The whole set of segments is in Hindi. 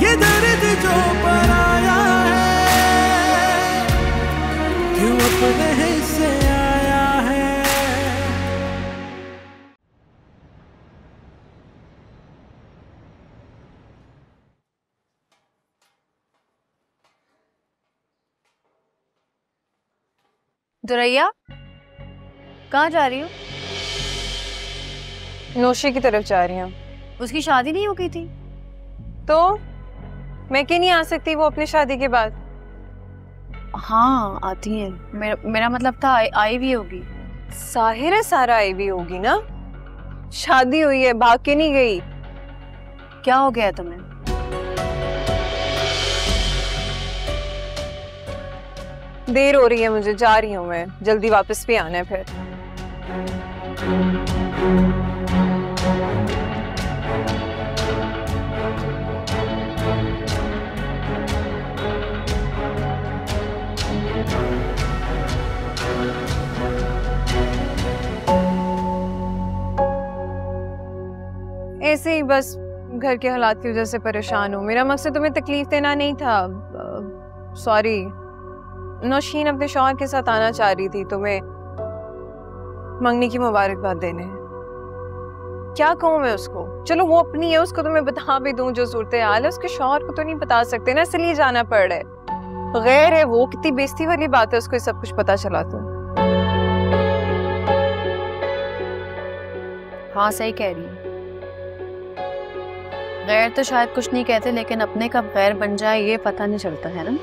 ये दर्द जो पराया है, क्यों अपने हिस्से आया है। दुरैया, कहाँ जा रही हो? नौशी की तरफ जा रही हूँ। उसकी शादी नहीं हो गई थी? तो मैं क्यों नहीं आ सकती वो अपनी शादी के बाद? हाँ आती है। मेरा मतलब था आई भी होगी। साहिर है, सारा आई भी होगी ना। शादी हुई है, भाग के नहीं गई। क्या हो गया तुम्हें? देर हो रही है मुझे, जा रही हूँ मैं। जल्दी वापस भी आना है फिर। ऐसे ही बस घर के हालात की वजह से परेशान हूँ। मेरा मकसद तुम्हें तकलीफ देना नहीं था। सॉरी। नौशीन अपने शौहर के साथ आना चाह रही थी तुम्हें मंगनी की मुबारकबाद देने। क्या कहूँ मैं उसको? चलो वो अपनी है, उसको तो मैं बता भी दूं जो सूरत हाल है। उसके शौहर को तो नहीं बता सकते ना, इसलिए जाना पड़ रहा है। गैर है वो, कितनी बेइज्जती वाली बात है उसको सब कुछ पता चला तो। हाँ सही कह रही है। गैर तो शायद कुछ नहीं कहते, लेकिन अपने कब गैर बन जाए ये पता नहीं चलता है ना।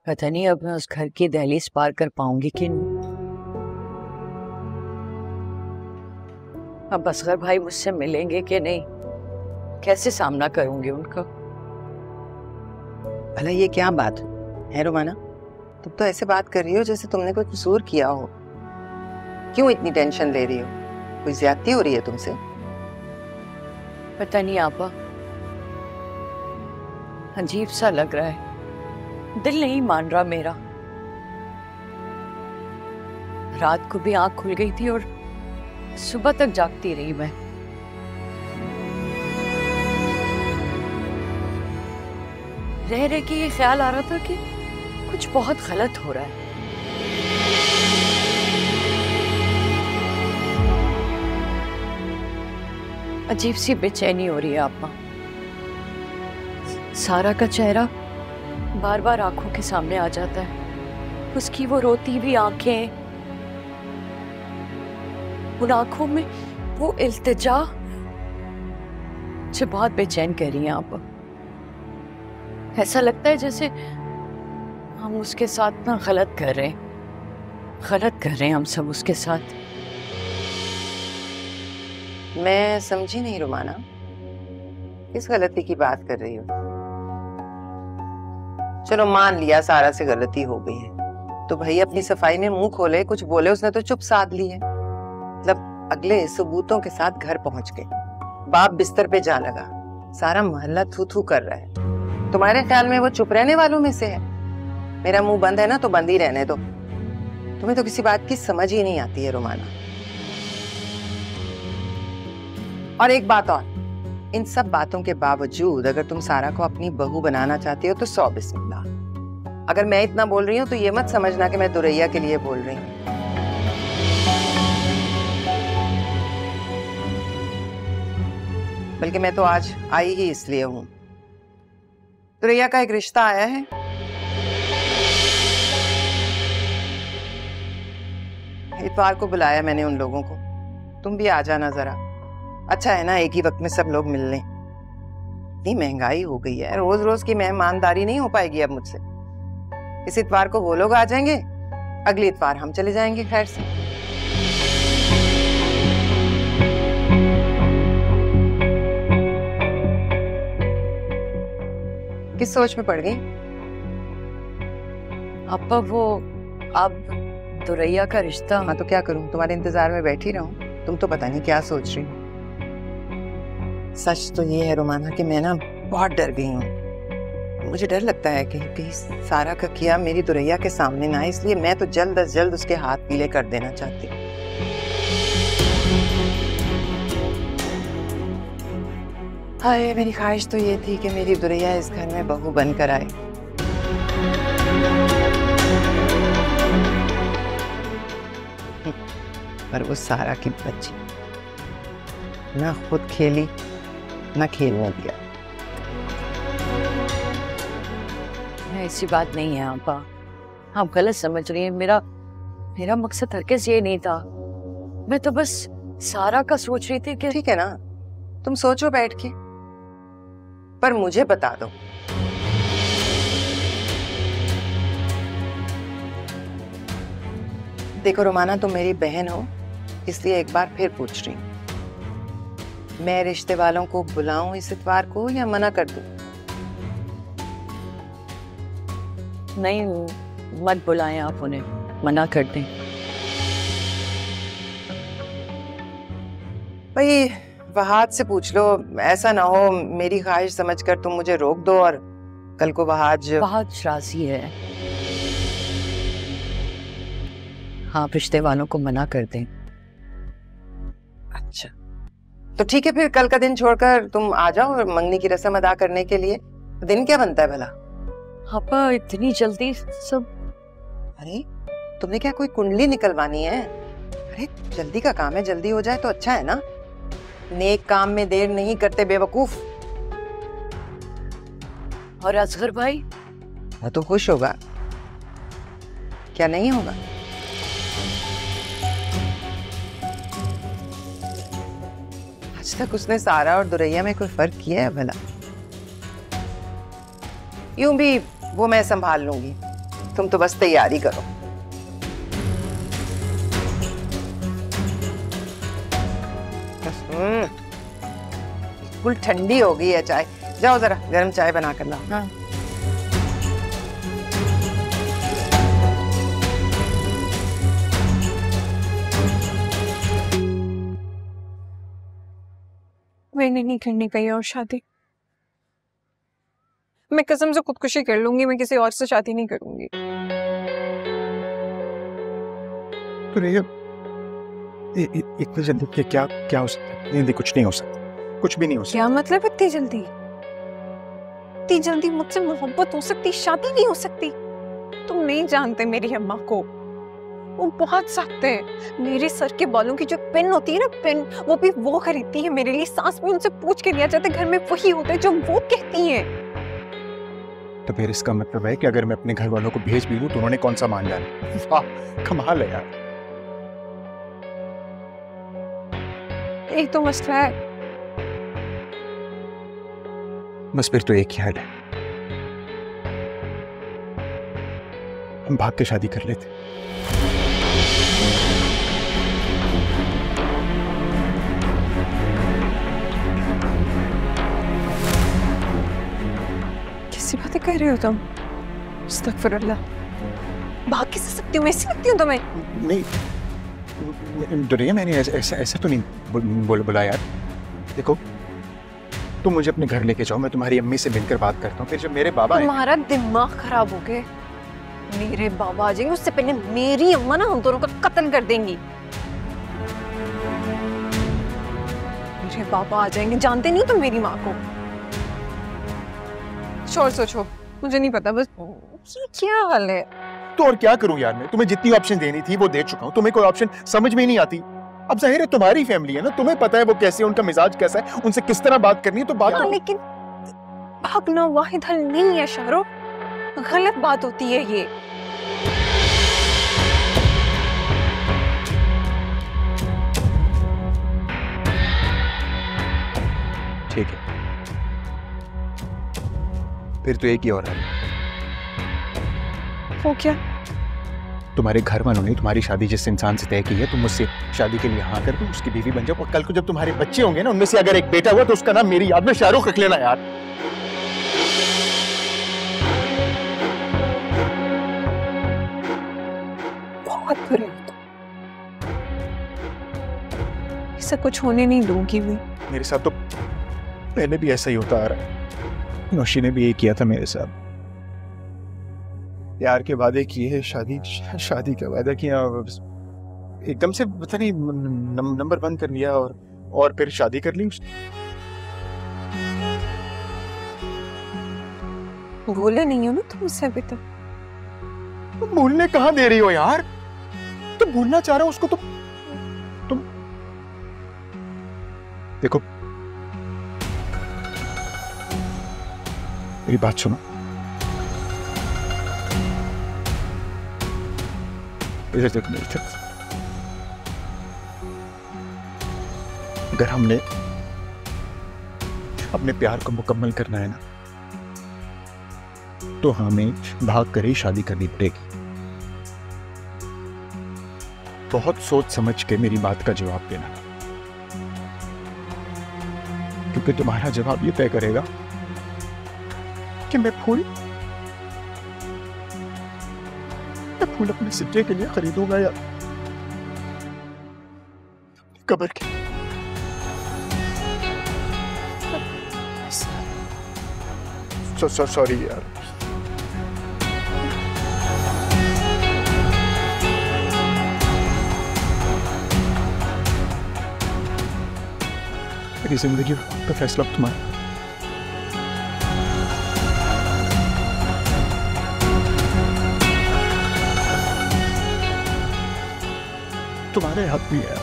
पता नहीं अब मैं उस घर की दहलीज पार कर पाऊंगी कि नहीं। अब असगर भाई मुझसे मिलेंगे कि नहीं, कैसे सामना करूंगी उनका। भला ये क्या बात है रोमाना? तुम तो ऐसे बात कर रही हो जैसे तुमने कोई कसूर किया हो। क्यों इतनी टेंशन ले रही हो? कोई ज्यादती हो रही है तुमसे? पता नहीं आपा, अजीब सा लग रहा है। दिल नहीं मान रहा मेरा। रात को भी आंख खुल गई थी और सुबह तक जागती रही मैं। रह रह के ये ख्याल आ रहा था कि कुछ बहुत गलत हो रहा है। अजीब सी बेचैनी हो रही है आपा। सारा का चेहरा बार बार आंखों के सामने आ जाता है। उसकी वो रोती हुई आंखें, उन आंखों में वो इल्तिजा, मुझे बहुत बेचैन कर रही हैं आप। ऐसा लगता है जैसे हम उसके साथ ना गलत कर रहे हैं हम सब उसके साथ। मैं समझी नहीं रोमाना, किस गलती की बात कर रही हो? चलो मान लिया सारा से गलती हो गई है, तो भाई अपनी सफाई में मुंह खोले, कुछ बोले। उसने तो चुप साध ली है। मतलब अगले सबूतों के साथ घर पहुंच गए, बाप बिस्तर पे जा लगा, सारा मोहल्ला थू थू कर रहा है। तुम्हारे ख्याल में वो चुप रहने वालों में से है? मेरा मुंह बंद है ना तो बंद ही रहने दो। तुम्हें तो किसी बात की समझ ही नहीं आती है रोमाना। और एक बात और, इन सब बातों के बावजूद अगर तुम सारा को अपनी बहू बनाना चाहती हो तो 100 बिस्मिल्लाह। अगर मैं इतना बोल रही हूँ तो ये मत समझना कि मैं दुरैया के लिए बोल रही हूँ। बल्कि मैं तो आज आई ही इसलिए हूँ। दुरैया का एक रिश्ता आया है। इतवार को बुलाया मैंने उन लोगों को, तुम भी आ जाना जरा। अच्छा है ना, एक ही वक्त में सब लोग मिल लें। इतनी महंगाई हो गई है, रोज रोज की मेहमानदारी नहीं हो पाएगी अब मुझसे। इस इतवार को वो लोग आ जाएंगे, अगले इतवार हम चले जाएंगे खैर से। किस सोच में पड़ गई? अपा वो अब दुरैया का रिश्ता। हाँ तो क्या करूं, तुम्हारे इंतजार में बैठी रहूं? तुम तो पता नहीं क्या सोच रही हो। सच तो ये है रोमाना कि मैं ना बहुत डर गई हूँ। मुझे डर लगता है कि कहीं सारा का किया मेरी दुरैया के सामने ना, इसलिए मैं तो जल्द अज जल्द उसके हाथ पीले कर देना चाहती हूँ। हाय, मेरी ख्वाहिश तो ये थी कि मेरी दुरैया इस घर में बहू बनकर आए। पर वो सारा की बच्ची ना खुद खेली ना खेलने दिया। ऐसी बात नहीं है आपा, आप गलत समझ रही हैं। मेरा मकसद हरगिज़ ये नहीं था। मैं तो बस सारा का सोच रही थी कि ठीक है ना, तुम सोचो बैठ के, पर मुझे बता दो। देखो रोमाना, तुम मेरी बहन हो, इसलिए एक बार फिर पूछ रही हूँ, मैं रिश्ते वालों को बुलाऊं इस इतवार को या मना कर दूं? नहीं, मत बुलाएं आप उन्हें, मना कर दें। भाई वहाद से पूछ लो, ऐसा ना हो मेरी ख्वाहिश समझकर तुम मुझे रोक दो और कल को वहाद राजी है। आप रिश्ते वालों को मना कर दें। अच्छा तो ठीक है, फिर कल का दिन छोड़कर तुम आ जाओ और मंगनी की रस्म अदा करने के लिए। दिन क्या बनता है भला? आपा इतनी जल्दी सब? अरे तुमने क्या कोई कुंडली निकलवानी है? अरे जल्दी का काम है, जल्दी हो जाए तो अच्छा है ना। नेक काम में देर नहीं करते बेवकूफ। और असगर भाई? मैं तो खुश होगा, क्या नहीं होगा? आज तक उसने सारा और दुरैया में कोई फर्क किया है भला? यूं भी वो मैं संभाल लूंगी, तुम तो बस तैयारी करो। बिल्कुल ठंडी हो गई है चाय, जाओ जरा गर्म चाय बना कर लाओ। हाँ। मैंने नहीं करनी कहीं और शादी। मैं कसम से खुदकुशी कर लूंगी, मैं किसी और से शादी नहीं करूंगी। तो इतनी जल्दी क्या क्या हो सकता है? कुछ नहीं हो सकता, कुछ भी नहीं हो सकता। क्या मतलब इतनी जल्दी? इतनी जल्दी मुझसे मोहब्बत हो सकती, शादी नहीं हो सकती? तुम नहीं जानते मेरी अम्मा को, वो बहुत सख्त है। मेरे सर के बालों की जो पिन होती है ना, पिन, वो भी वो खरीदती है मेरे लिए। सांस भी उनसे पूछ के लिया जाता है, घर में वही होता है जो वो कहती है। तो फिर इसका मतलब है कि अगर मैं अपने घर वालों को भेज भी दूं तो उन्होंने कौन सा मान जाना? वाह कमाल है यार। यही तो मसला है। बस फिर तो एक ही हाल है, हम भाग के शादी कर लेते। कैसी बातें कह रहे हो तुम? अस्तगफिरुल्लाह। भाग कैसे सकती हूँ? मैं ऐसी लगती हूँ तुम्हें? नहीं दुरैया, मैंने ऐसा तो नहीं बोला यार। देखो तुम मुझे अपने घर लेके जाओ, मैं तुम्हारी अम्मी से मिलकर बात करता हूँ, फिर जब मेरे बाबा तुम्हारा दिमाग खराब हो गया। मेरे बाबा आ जाएंगे, उससे पहले मेरी अम्मा ना हम दोनों का कत्ल कर देंगी। मेरे बाबा आ जाएंगे, जानते नहीं तुम मेरी माँ को। छोड़ सोचो, मुझे नहीं पता, बस ये क्या हाल है? तो और क्या करूं यार, मैं तुम्हें जितनी ऑप्शन देनी थी वो दे चुका हूं, तुम्हें कोई ऑप्शन समझ में ही नहीं आती। अब जाहिर है तुम्हारी फैमिली है ना, तुम्हें पता है वो कैसे, उनका मिजाज कैसा है, उनसे किस तरह बात करनी है, तो बात लेकिन भागना वाहिद हल नहीं है शाहरुख, गलत बात होती है ये। ठीक है, फिर तो एक ही और है। वो क्या? तुम्हारे घर वालों ने तुम्हारी शादी जिस इंसान से तय की है, तुम मुझसे शादी के लिए हाँ कर दो, उसकी बीवी बन जाओ, और कल को जब तुम्हारे बच्चे होंगे ना, उनमें से अगर एक बेटा हुआ तो उसका नाम मेरी याद में शाहरुख रख लेना यार। बहुत बुरे हो तुम। ऐसा कुछ होने नहीं दूंगी मैं। मेरे साथ तो पहले भी ऐसा ही होता आ रहा है। नौशी ने भी यही किया था मेरे साथ। प्यार के वादे किए, शादी का वादा किया, एकदम से पता नहीं नंबर बंद कर लिया और फिर शादी कर ली उसने। भूले नहीं हो ना तुम उससे अभी तक? तुम भूलने कहाँ दे रही हो यार? तुम भूलना चाह रहे हो उसको? तुम देखो, मेरी बात सुनो। इधर देखो मेरी तरफ। अगर हमने अपने प्यार को मुकम्मल करना है ना, तो हमें भाग कर ही शादी करनी पड़ेगी। बहुत सोच समझ के मेरी बात का जवाब देना, क्योंकि तुम्हारा जवाब ये तय करेगा कि मैं फूल अपने सिक्के के लिए खरीदूंगा या कब्र के। सॉरी यार। मेरी जिंदगी का फैसला तुम्हारा। तुम्हारे हाथ में है।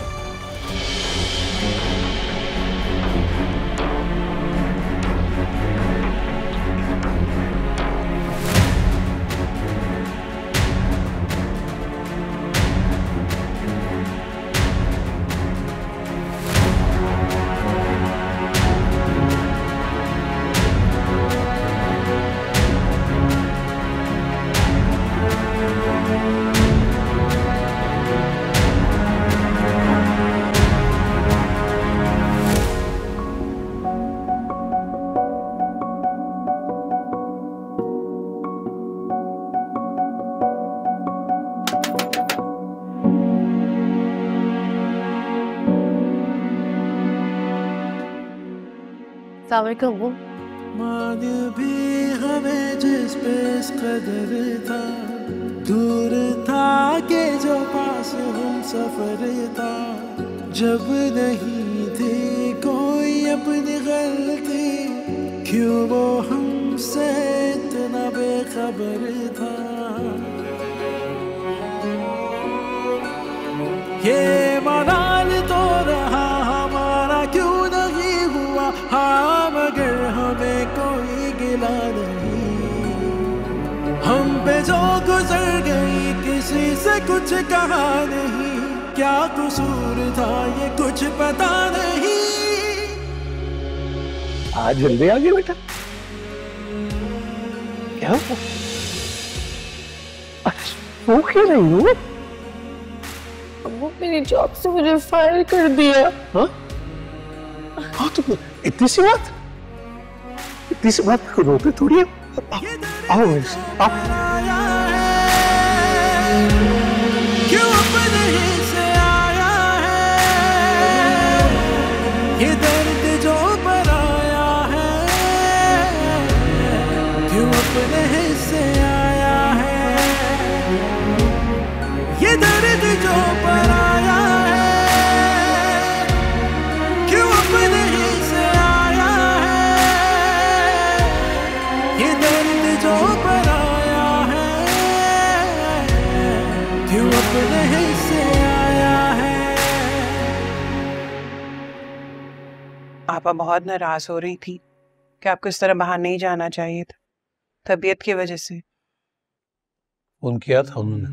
वो मान भी हमें जिस पे इस कदर था, दूर था कि जो पास हम सफर था, जब नहीं थी कोई अपनी गलती, क्यों वो हमसे इतना बेखबर था। ये मलाल तो रहा हमारा क्यों नहीं हुआ, हाँ मगर हमें कोई गिला नहीं। हम पे जो गुजर गई किसी से कुछ कहा नहीं, क्या कसूर था ये कुछ पता नहीं। आज जल्दी आ गया बेटा, क्या हुआ? वो क्यों नहीं हुआ? वो मेरी जॉब से मुझे फायर कर दिया। हाँ? हाँ तो इतनी सी बात रोते थोड़ी है। आओ क्यों अपने ही से आया है ये दर्द जो बनाया है, क्यों अपने ही से आया है ये दर्द जो बनाया है, क्यों अपने ही से आया है ये दर्द जो बनाया है, क्यों अपने ही से आया है। आपा बहुत नाराज हो रही थी कि आपको इस तरह बाहर नहीं जाना चाहिए था, तबीयत की वजह से। फोन किया था उन्होंने?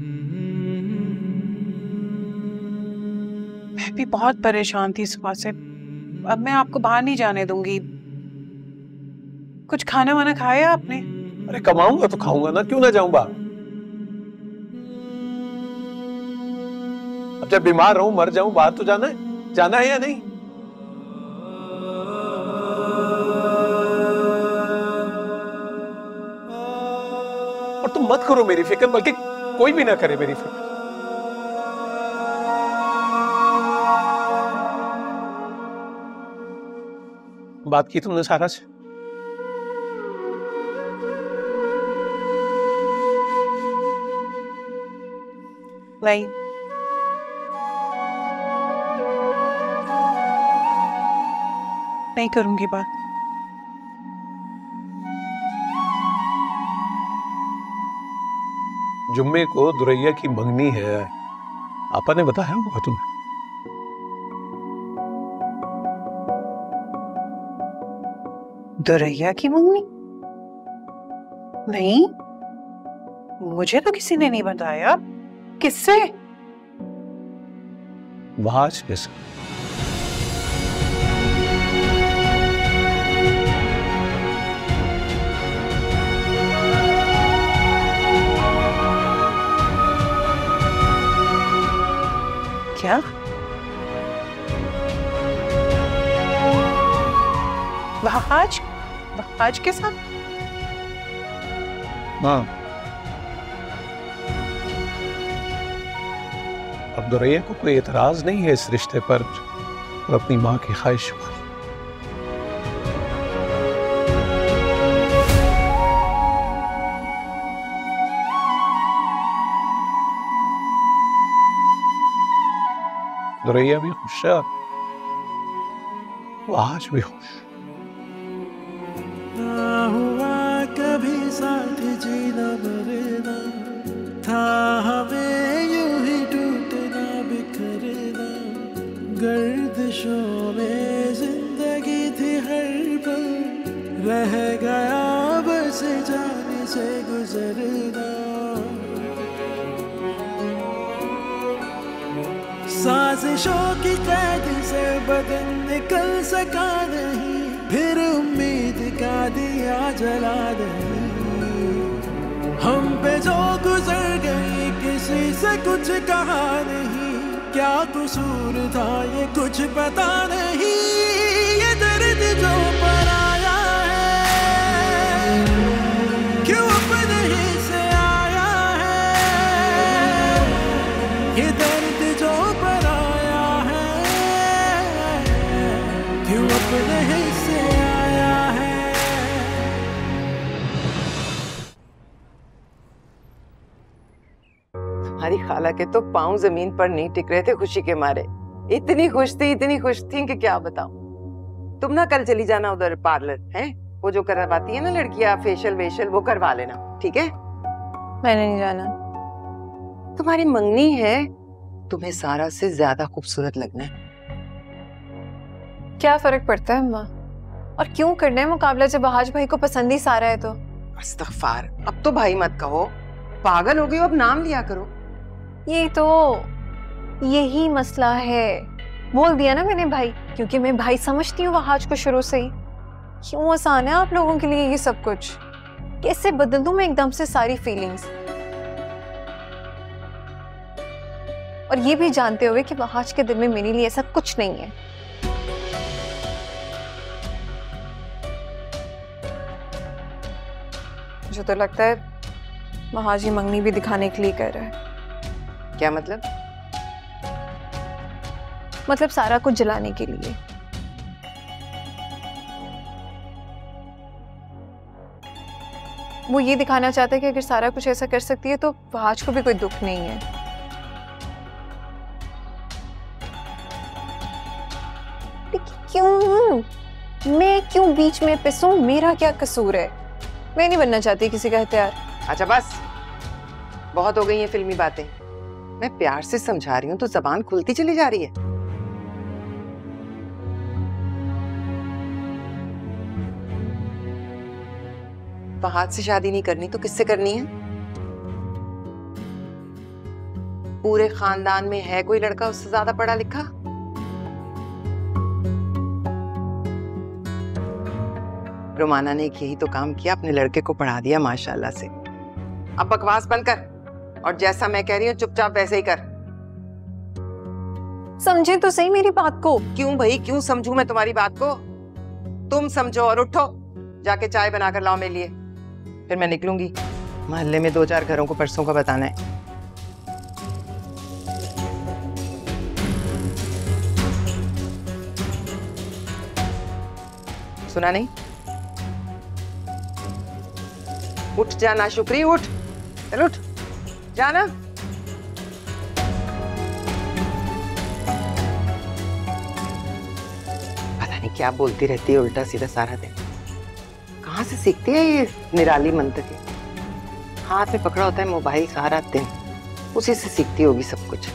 मैं भी बहुत परेशान थी सुबह से। अब मैं आपको बाहर नहीं जाने दूंगी। कुछ खाना वाना खाया आपने? अरे कमाऊंगा तो खाऊंगा ना, क्यों ना जाऊं बाहर? जब बीमार रहूं, मर जाऊं, बाहर तो जाना है या नहीं? और तुम मत करो मेरी फिक्र, बल्कि कोई भी ना करे मेरी फिक्र। बात की तुमने सारा से? नहीं। नहीं करूंगी बात। जुम्मे को दुरैया की मंगनी है, आपा ने बताया होगा तुम्हें? दुरैया की मंगनी? नहीं, मुझे तो किसी ने नहीं बताया। किससे? वहाज के साथ। क्या? वहाज के साथ? हाँ। अब दुरैया को कोई एतराज नहीं है इस रिश्ते पर और अपनी माँ की ख्वाहिश पर। दुरैया भी खुश है, वो आज भी खुश। ना हुआ कभी साथ जीना मरना, था हमें यूं ही टूटना बिखरना, गर्दिशों में जिंदगी थी हर पल, रह गया बस जाने से गुजरना। साजिशों की कैद से बदन निकल सका नहीं, फिर उम्मीद का दिया जला नहीं। हम पे जो गुजर गई किसी से कुछ कहा नहीं, क्या कसूर था ये कुछ पता नहीं। ये दर्द जो पराया है, क्यों अपने ही से आया है। ये दर्द जो पराया है, क्यों अपने ही से आया है। हमारी खाला के तो पांव जमीन पर नहीं टिक रहे थे खुशी के मारे। इतनी खुश थी कि क्या बताऊं। तुम ना कल चली जाना उधर पार्लर, है वो जो करवाती है ना लड़कियां, फेशियल वेशियल, वो करवा लेना, ठीक है? मैंने नहीं जाना। तुम्हारी मंगनी है, तुम्हें सारा से ज्यादा खूबसूरत लगना है। क्या फर्क पड़ता है अम्मा? और क्यों करना है मुकाबला जब बहाज भाई को पसंद ही सारा है तो? अस्तगफार, अब तो भाई मत कहो, पागल हो गई हो, अब नाम लिया करो। यही मसला है। बोल दिया ना मैंने भाई, क्योंकि मैं भाई समझती हूँ वहाज को शुरू से ही। क्यों आसान है आप लोगों के लिए ये सब कुछ? कैसे बदल दूं मैं एकदम से सारी फीलिंग्स? और ये भी जानते हुए कि वहाज के दिल में मेरे लिए ऐसा कुछ नहीं है। मुझे तो लगता है वहाज ये मंगनी भी दिखाने के लिए कर रहा है। क्या मतलब? मतलब सारा कुछ जलाने के लिए। वो ये दिखाना चाहता है कि अगर सारा कुछ ऐसा कर सकती है तो वहाज को भी कोई दुख नहीं है। क्यों? मैं क्यों बीच में पिसूं? मेरा क्या कसूर है? मैं नहीं बनना चाहती किसी का हथियार। अच्छा बस, बहुत हो गई ये फिल्मी बातें। मैं प्यार से समझा रही हूँ तो जबान खुलती चली जा रही है। फहाद से शादी नहीं करनी तो किससे करनी है? पूरे खानदान में है कोई लड़का उससे ज्यादा पढ़ा लिखा? रोमाना ने यही तो काम किया, अपने लड़के को पढ़ा दिया माशाल्लाह से। अब बकवास बंद कर और जैसा मैं कह रही हूँ चुपचाप वैसे ही कर। समझे तो सही मेरी बात को। क्यों भाई, क्यों समझूं मैं तुम्हारी बात को? तुम समझो और उठो, जाके चाय बनाकर लाओ मेरे लिए, फिर मैं निकलूंगी। मोहल्ले में 2-4 घरों को परसों का बताना है। सुना नहीं? उठ जाना शुक्री, उठ, चल उठ जाना। पता नहीं क्या बोलती रहती है उल्टा सीधा सारा दिन। कहाँ से सीखती है ये निराली मंत्र के? हाथ में पकड़ा होता है मोबाइल सारा दिन, उसी से सीखती होगी सब कुछ।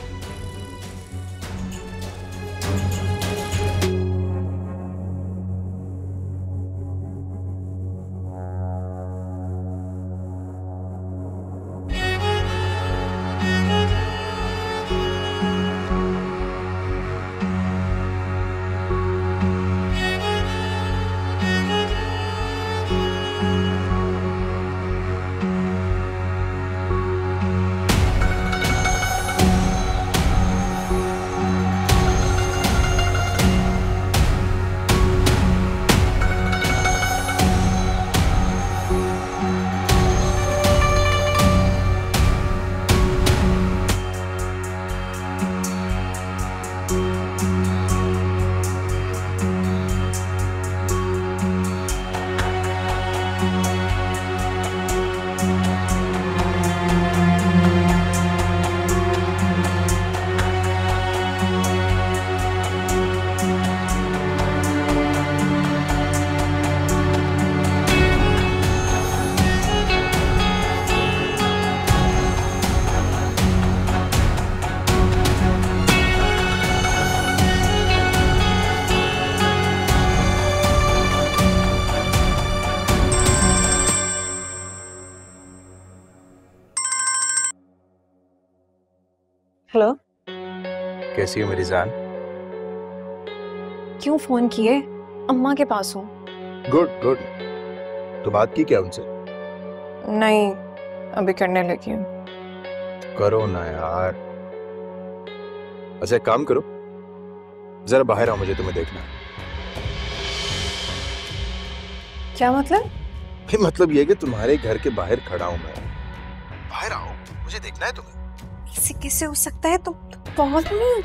हेलो, कैसी हो मेरी जान? क्यों फोन किए? अम्मा के पास हूँ। Good good. तो बात की क्या उनसे? नहीं, अभी करने लगी हूँ। करो ना यार। अच्छा एक काम करो, जरा बाहर आओ, मुझे तुम्हें देखना है। क्या मतलब? मतलब ये कि तुम्हारे घर के बाहर खड़ा हूं मैं, बाहर आओ, मुझे देखना है तुम्हें। ऐसे कैसे हो सकता है? तुम बहुत नहीं।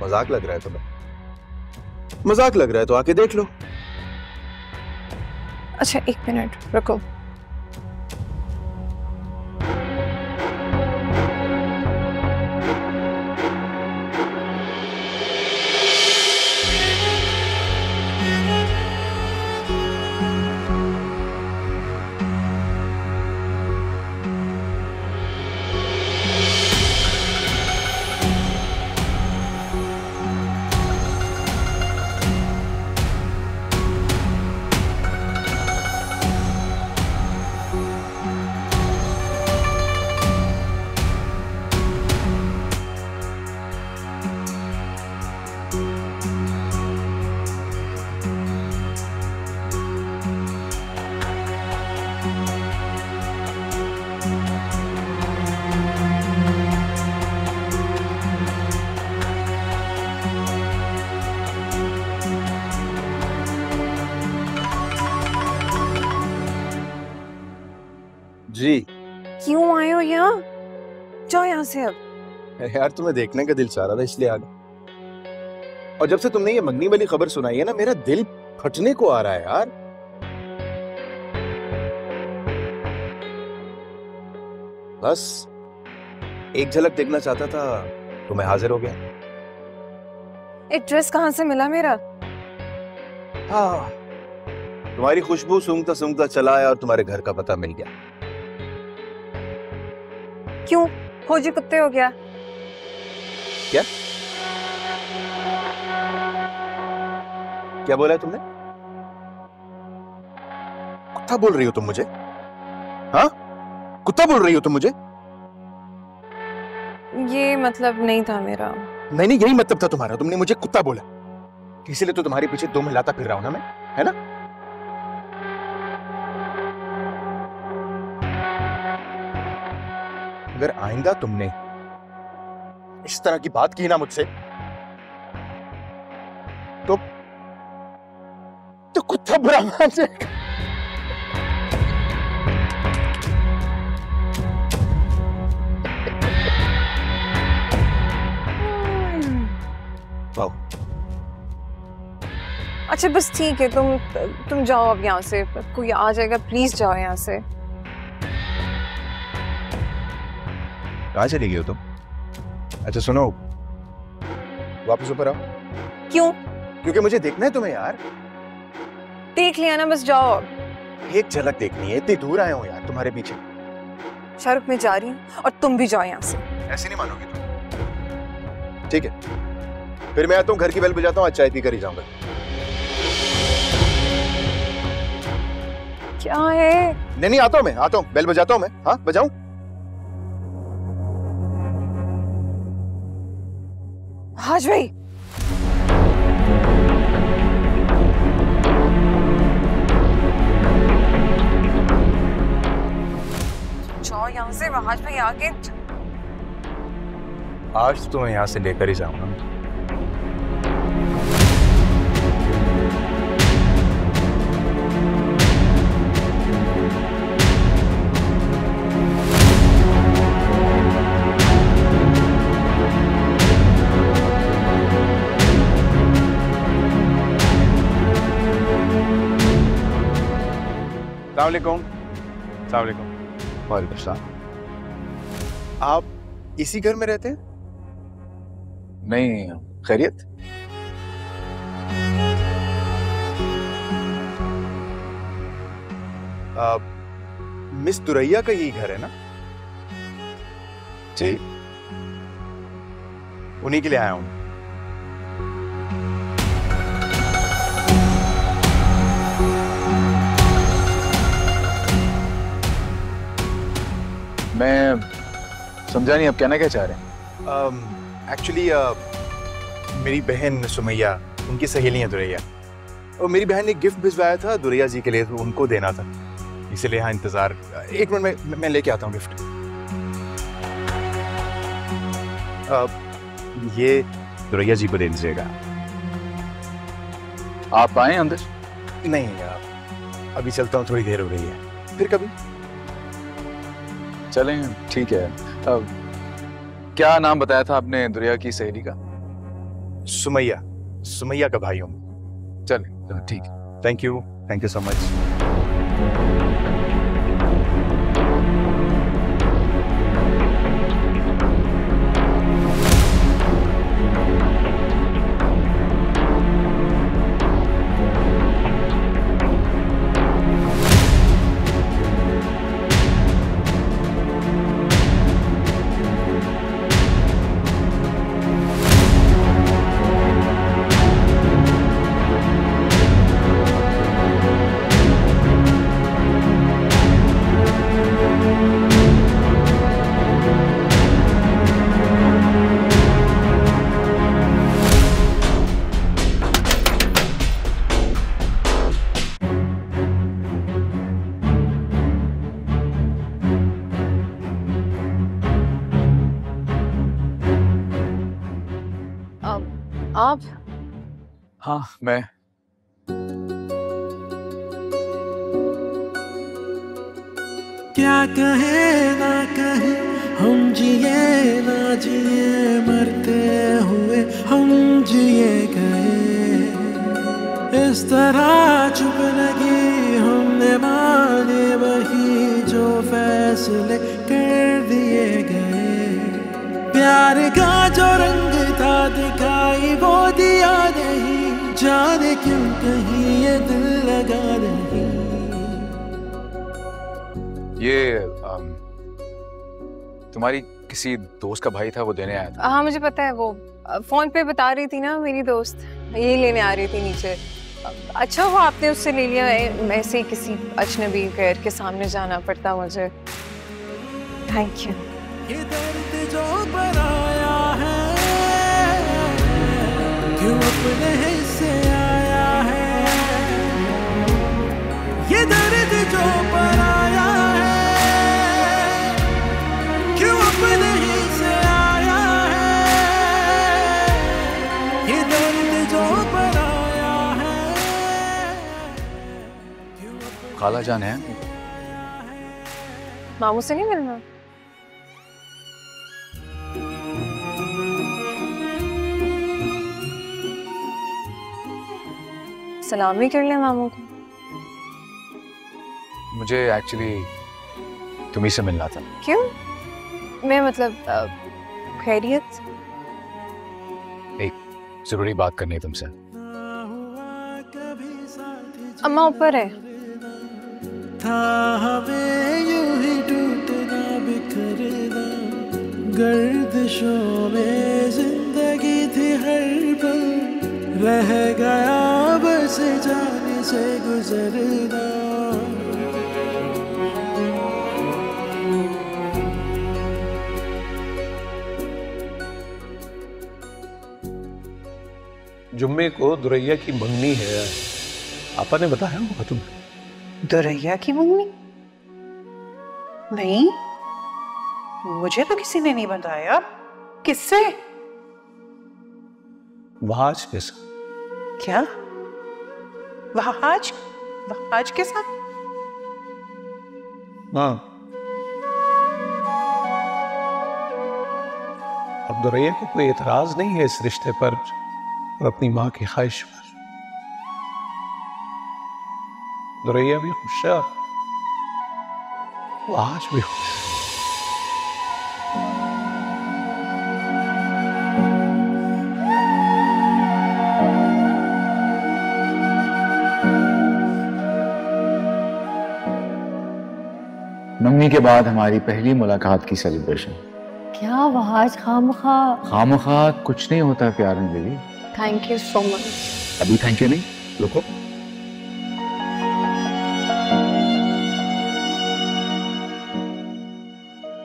मजाक लग रहा है तुम्हें? मजाक लग रहा है तो आके देख लो। अच्छा 1 मिनट रुको। जी। क्यों आए हो यहाँ? जाओ यहाँ से अब। यार तुम्हें देखने का दिल चाह रहा था इसलिए आ गया। और जब से तुमने ये मंगनी वाली खबर सुनाई है ना, मेरा दिल फटने को आ रहा है यार। बस एक झलक देखना चाहता था तो मैं हाजिर हो गया। एड्रेस कहाँ से मिला मेरा? हाँ, तुम्हारी खुशबू सूंघता सूंघता चला आया और तुम्हारे घर का पता मिल गया। क्यों? फौजी कुत्ते हो गया? क्या क्या बोला है तुमने? कुत्ता बोल रही हो तुम मुझे? हाँ, कुत्ता बोल रही हो तुम मुझे? ये मतलब नहीं था मेरा। नहीं नहीं, यही मतलब था तुम्हारा। तुमने मुझे कुत्ता बोला, इसीलिए तो तुम्हारे पीछे 2 मिलाता फिर रहा हूं ना मैं, है ना? अगर आइंदा तुमने इस तरह की बात की ना मुझसे तो कुत्ता बुरा मान जाएगा। अच्छा बस ठीक है, तुम जाओ अब यहाँ से, कोई आ जाएगा, प्लीज जाओ यहाँ से। कहाँ चली गई हो तुम? अच्छा सुनो, वापस ऊपर आओ। क्यों? क्योंकि मुझे देखना है तुम्हें यार। देख लिया ना, बस जाओ अब। एक झलक देखनी है, इतनी दूर आया हूँ यार तुम्हारे पीछे। शाहरुख मैं जा रही हूँ और तुम भी जाओ यहाँ से। ऐसे नहीं मानोगी तुम। ठीक है, फिर मैं आता हूँ, घर की बेल बजाता हूँ, आज चाय पी कर ही जाऊंगा। क्या है? नहीं आता हूँ मैं, आता हूँ, बेल बजाता हूँ मैं। हाँ बजाऊं? हाज भाई जाओ यहाँ से, हाज भाई आगे। आज तो मैं यहाँ से लेकर ही जाऊंगा। वालेकुम सलाम। आप इसी घर में रहते हैं? नहीं, खैरियत? मिस दुरैया का यही घर है ना? जी, उन्हीं के लिए आया हूं। मैं समझा नहीं, आप कहना क्या चाह रहे हैं? एक्चुअली मेरी बहन सुमैया, उनकी सहेली है दुरैया, और मेरी बहन ने गिफ्ट भिजवाया था दुरैया जी के लिए, तो उनको देना था, इसलिए यहाँ इंतजार। एक मिनट में मैं लेके आता हूँ गिफ्ट। ये दुरैया जी को दे दीजिएगा। आप आए अंदर? नहीं, अभी चलता हूँ, थोड़ी देर हो रही है, फिर कभी चलें। ठीक है। क्या नाम बताया था आपने दुरैया की सहेली का? सुमैया, सुमैया का भाई हूँ। चलें, ठीक है। Thank you so much. आप? हाँ, मैं। क्या कहे ना कहे, हम जिए ना जिए, मरते हुए हम जिए गए। इस तरह चुप लगी, हमने माने वही जो फैसले कर दिए गए। प्यार का जो रंग था दिखाई वो दिया नहीं, जाने क्यों कहीं ये दिल लगा नहीं। ये तुम्हारी किसी दोस्त का भाई था, वो देने आया था। हाँ मुझे पता है, वो फोन पे बता रही थी ना मेरी दोस्त, यही लेने आ रही थी नीचे। अच्छा हुआ आपने उससे ले लिया, ऐसे ही किसी अजनबी गैर के सामने जाना पड़ता मुझे। Thank you. ये दर्द जो बनाया है, क्यों अपने हिस्से आया है। ये दर्द जो बनाया है, क्यों अपने हिस्से आया है। खाला जान है। मामू से नहीं मिलना? सलाम भी कर ले मामू को। मुझे एक्चुअली तुम्ही से मिलना था। क्यों? मैं मतलब खैरियत? एक जरूरी बात करनी है तुमसे। अम्मा ऊपर है। था हमें यूं ही टूटना बिखरना, गर्दिशों में जिंदगी थी हर पल, रह गया बस जाने से गुजरना। जुम्मे को दुरैया की मंगनी है, आपा ने बताया होगा तुम्हें? दुरैया की मंगनी? नहीं, मुझे तो किसी ने नहीं बताया। किससे? वहाज के साथ। क्या? वहाज? वहाज के साथ? हाँ। अब दुरैया को कोई एतराज नहीं है इस रिश्ते पर और अपनी माँ की ख्वाहिश पर। दुरैया भी खुश है, वो आज भी खुश है। मंगनी के बाद हमारी पहली मुलाकात की सेलिब्रेशन। क्या वहाज खामखा? खामखा कुछ नहीं होता प्यार में baby. Thank you so much. अभी थैंक यू नहीं, रुको।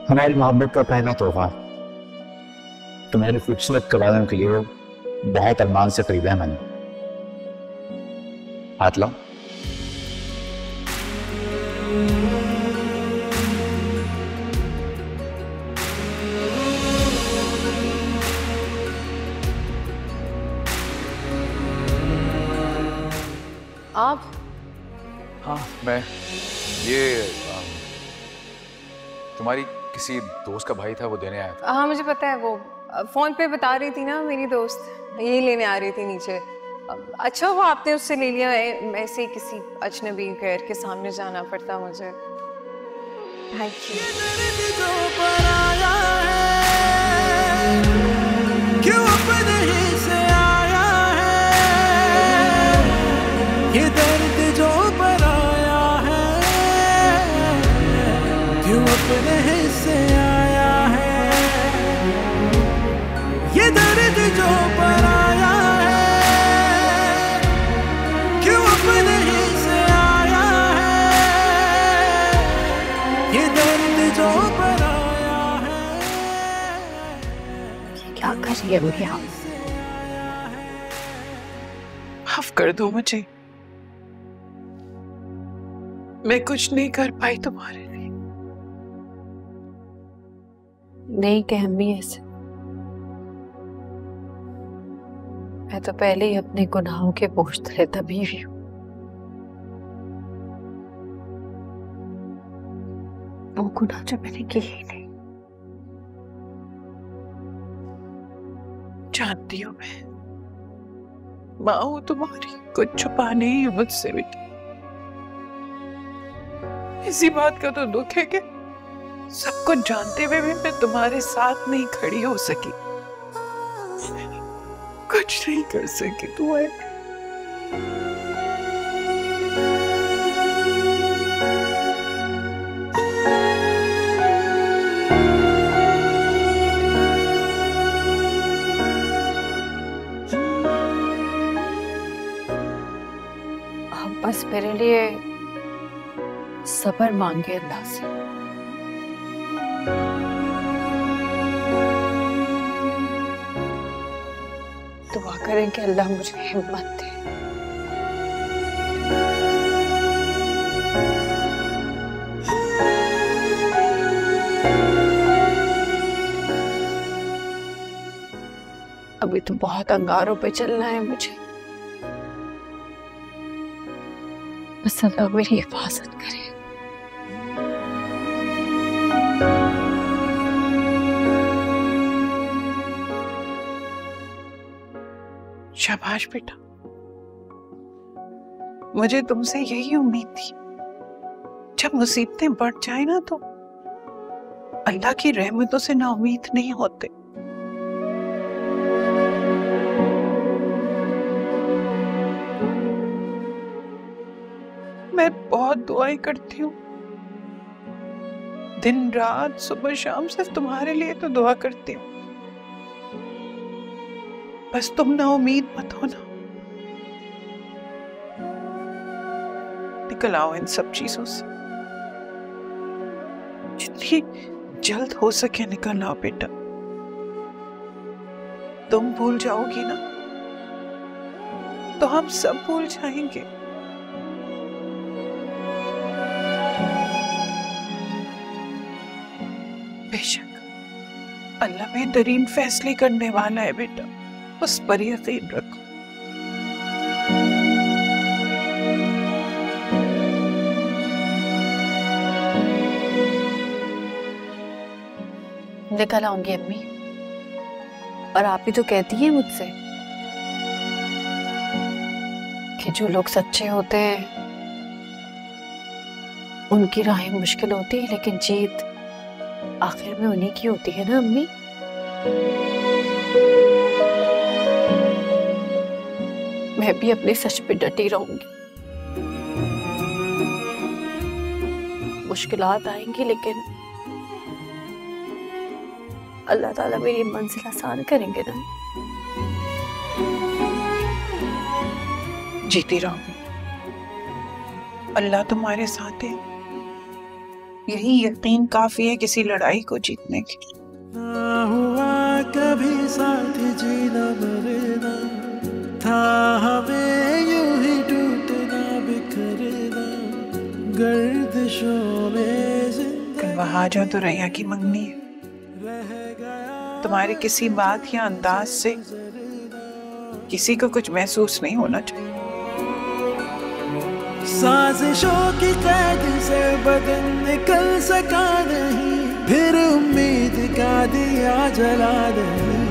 हमारी मोहब्बत का पहला तोहफा तुम्हारी खूबसूरत कवादन के लिए बहुत अरमान से खरीदा है मैंने। हाथ लो। आप? हाँ मैं ये तुम्हारी किसी दोस्त का भाई था, वो देने आया था। हाँ मुझे पता है, वो फोन पे बता रही थी ना मेरी दोस्त, यही लेने आ रही थी नीचे। अच्छा हुआ आपने उससे ले लिया, ऐसे ही किसी अजनबी गैर के सामने जाना पड़ता मुझे। Thank you. क्यों अपने ही से आया है, ये दर्द जो पराया है, क्यों अपने ही से आया है, ये दर्द जो पराया है, क्यों अपने ही से आया है, ये दर्द जो पराया है। क्या कर रही है मुझे? माफ कर दो मुझे, मैं कुछ नहीं कर पाई तुम्हारे लिए। नहीं कहमी ऐसे, मैं तो पहले ही अपने गुनाहों के बोझ तले दबी हुई हूँ। वो गुनाह जो मैंने किए ही नहीं। जानती हूँ मैं, माँ हूँ तुम्हारी, कुछ छुपाने ही है मुझसे बेटी। इसी बात का तो दुख है कि सब कुछ जानते हुए भी मैं तुम्हारे साथ नहीं खड़ी हो सकी, कुछ नहीं कर सकी। तू है बस मेरे लिए सब्र मांगे अल्लाह से। दुआ करें कि अल्लाह मुझे हिम्मत दे। अभी तो बहुत अंगारों पे चलना है मुझे। बस अल्लाह मेरी हिफाजत करे। शाबाश बेटा, मुझे तुमसे यही उम्मीद थी। जब मुसीबतें बढ़ जाए ना तो अल्लाह की रहमतों से ना उम्मीद नहीं होते। मैं बहुत दुआएं करती हूँ, दिन रात सुबह शाम सिर्फ तुम्हारे लिए तो दुआ करती हूँ। बस तुम ना उम्मीद मत होना। निकल आओ इन सब चीजों से, जितनी जल्द हो सके निकल आओ बेटा। तुम भूल जाओगी ना तो हम सब भूल जाएंगे। बेशक अल्लाह बेहतरीन फैसले करने वाला है बेटा, उस पर यकीन रखो। निकल आऊंगी अम्मी, और आप ही तो कहती हैं मुझसे कि जो लोग सच्चे होते हैं उनकी राहें मुश्किल होती है, लेकिन जीत आखिर में उन्हीं की होती है ना अम्मी। मैं भी अपने सच पे डटी रहूंगी। मुश्किलात आएंगी लेकिन अल्लाह ताला मेरी मंजिल आसान करेंगे ना। जीती रहो, अल्लाह तुम्हारे साथ है। यही यकीन काफी है किसी लड़ाई को जीतने के लिए। ना हुआ कभी साथ जीना मरना, था हमें यूं ही टूटना बिखरना, गर्दिशों में जिंदगी। वहां जाओ तो रैया की मंगनी है। तुम्हारी किसी बात या अंदाज से किसी को कुछ महसूस नहीं होना चाहिए। साजिशों की कैद से बदन निकल सका नहीं, फिर उम्मीद का दिया जला नहीं।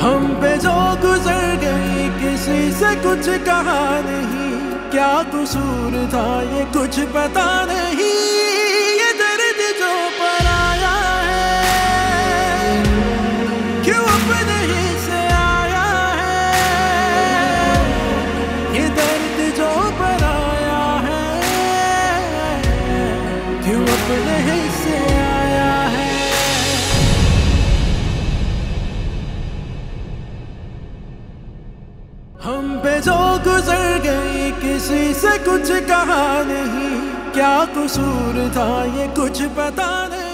हम पे जो गुजर गई किसी से कुछ कहा नहीं, क्या कसूर था ये कुछ पता नहीं। ये दर्द जो पराया है क्यों अपने ही से आया है, ये दर्द जो पराया है क्यों अपने ही से आया है। हम पे जो गुजर गई किसी से कुछ कहा नहीं, क्या कसूर था ये कुछ पता नहीं।